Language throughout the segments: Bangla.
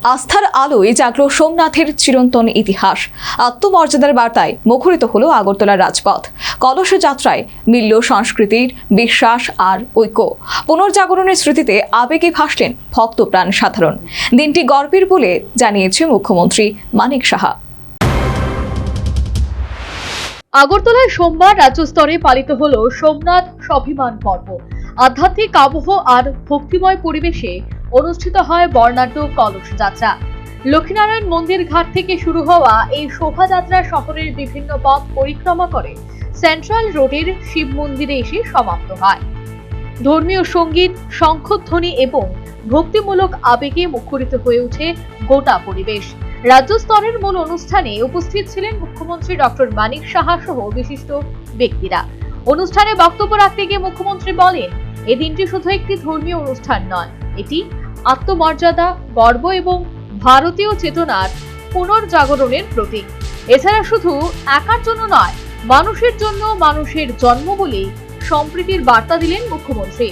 আস্থার আলোয় জাগলো সোমনাথের চিরন্তন ইতিহাস। আত্মমর্যাদার বার্তায় মুখরিত হলো আগরতলার রাজপথ। কলস যাত্রায় মিলল সংস্কৃতির, বিশ্বাস আর ঐক্য। পুনর্জাগরণের স্মৃতিতে আবেগে ভাসলেন ভক্তপ্রাণ সাধারণ। দিনটি গর্বের বলে জানিয়েছে মুখ্যমন্ত্রী মানিক সাহা। আগরতলায় সোমবার রাজ্য স্তরে পালিত হল সোমনাথ স্বাভিমান পর্ব। আধ্যাত্মিক আবহ আর ভক্তিময় পরিবেশে অনুষ্ঠিত হয় বর্ণাঢ্য কলস যাত্রা। লক্ষ্মীনারায়ণ মন্দির ঘাট থেকে শুরু হওয়া এই শোভাযাত্রা শহরের বিভিন্ন পথ পরিক্রমা করে সেন্ট্রাল রোডের শিব মন্দিরে এসে সমাপ্ত হয়। ধর্মীয় সঙ্গীত, শঙ্খধ্বনি এবং ভক্তিমূলক আবেগে মুখরিত হয়ে ওঠে গোটা পরিবেশ। রাজ্য স্তরের মূল অনুষ্ঠানে উপস্থিত ছিলেন মুখ্যমন্ত্রী ডক্টর মানিক সাহা সহ বিশিষ্ট ব্যক্তিরা। অনুষ্ঠানে বক্তব্য রাখতে গিয়ে মুখ্যমন্ত্রী বলেন, এই দিনটি শুধু একটি ধর্মীয় অনুষ্ঠান নয়, এটি আত্মমর্যাদা, গর্ব এবং ভারতীয় চেতনার পুনর্জাগরণের প্রতীক। এছাড়া শুধু একার জন্য নয়, মানুষের জন্য, মানুষের জন্ম বলেই সম্প্রীতির বার্তা দিলেন মুখ্যমন্ত্রী।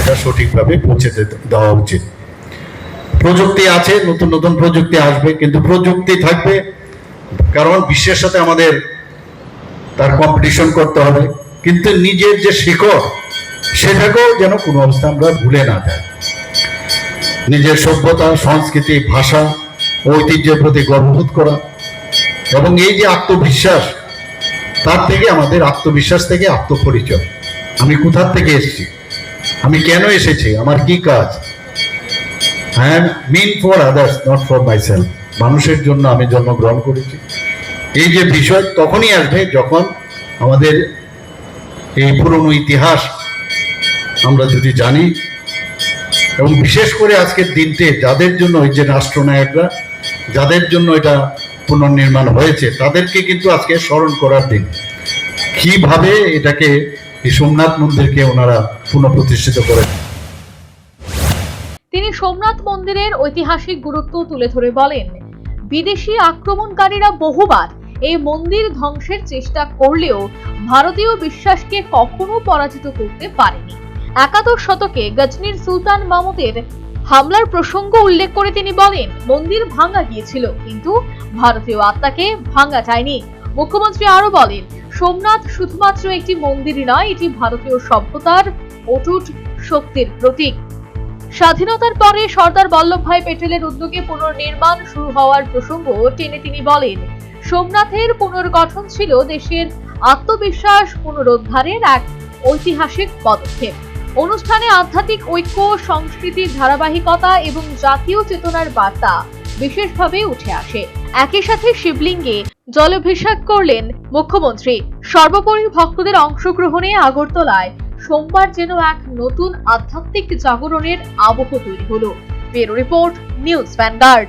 এটা সঠিকভাবে পৌঁছে দেওয়া উচিত। প্রযুক্তি আছে, নতুন নতুন প্রযুক্তি আসবে, কিন্তু প্রযুক্তি থাকবে, কারণ বিশ্বের সাথে আমাদের তার কম্পিটিশন করতে হবে, কিন্তু নিজের যে শিকড় সেটাকেও যেন কোনো অবস্থা আমরা ভুলে না যাই। নিজের সভ্যতা, সংস্কৃতি, ভাষা, ঐতিহ্যের প্রতি গর্ববোধ করা এবং এই যে আত্মবিশ্বাস, তার থেকে আমাদের আত্মবিশ্বাস থেকে আত্মপরিচয়। আমি কোথা থেকে এসেছি, আমি কেন এসেছি, আমার কি কাজ। I am mean for others, not for myself. মানুষের জন্য আমি জন্মগ্রহণ করেছি। এই যে বিষয় তখনই আসবে যখন আমাদের এই পুরনো ইতিহাস আমরা যদি জানি, এবং বিশেষ করে আজকের দিনটি যাদের জন্য, ওই যে রাষ্ট্রনায়করা যাদের জন্য এটা পুনর্নির্মাণ হয়েছে, তাদেরকে কিন্তু আজকে স্মরণ করার দিন। কিভাবে এটাকে এই সোমনাথ মন্দিরকে ওনারা পুনঃপ্রতিষ্ঠিত করেন। তিনি সোমনাথ মন্দিরের ঐতিহাসিক গুরুত্ব তুলে ধরে বলেন, বিদেশি আক্রমণকারীরা বহুবার এই মন্দির ধ্বংসের চেষ্টা করলেও ভারতীয় বিশ্বাসকে কখনো পরাজিত করতে পারেনি। একাদশ শতকে গজনির সুলতান মাহমুদের হামলার প্রসঙ্গ উল্লেখ করে তিনি বলেন, মন্দির ভাঙা গিয়েছিল, কিন্তু ভারতীয় আত্মাকে ভাঙা যায়নি। মুখ্যমন্ত্রী আরো বলেন, সোমনাথ শুধুমাত্র একটি মন্দিরই নয়, এটি ভারতীয় সভ্যতার অটুট শক্তির প্রতীক। স্বাধীনতার পরে সর্দার বল্লভভাই প্যাটেলের উদ্যোগে পুনর্নির্মাণ শুরু হওয়ার প্রসঙ্গ টেনে তিনি বলেন, সোমনাথের পুনর্গঠন ছিল দেশের আত্মবিশ্বাস পুনরুদ্ধারের এক ঐতিহাসিক পদক্ষেপ। অনুষ্ঠানে আধ্যাত্মিক ঐক্য, সংস্কৃতির ধারাবাহিকতা এবং জাতীয় চেতনার বার্তা বিশেষভাবে উঠে আসে। একই সাথে শিবলিঙ্গে জলাভিষেক করলেন মুখ্যমন্ত্রী। সর্বোপরি ভক্তদের অংশগ্রহণে আগরতলায় সোমবার যেন এক নতুন আধ্যাত্মিক জাগরণের আবহ তৈরি হলো। Bureau report, news vanguard.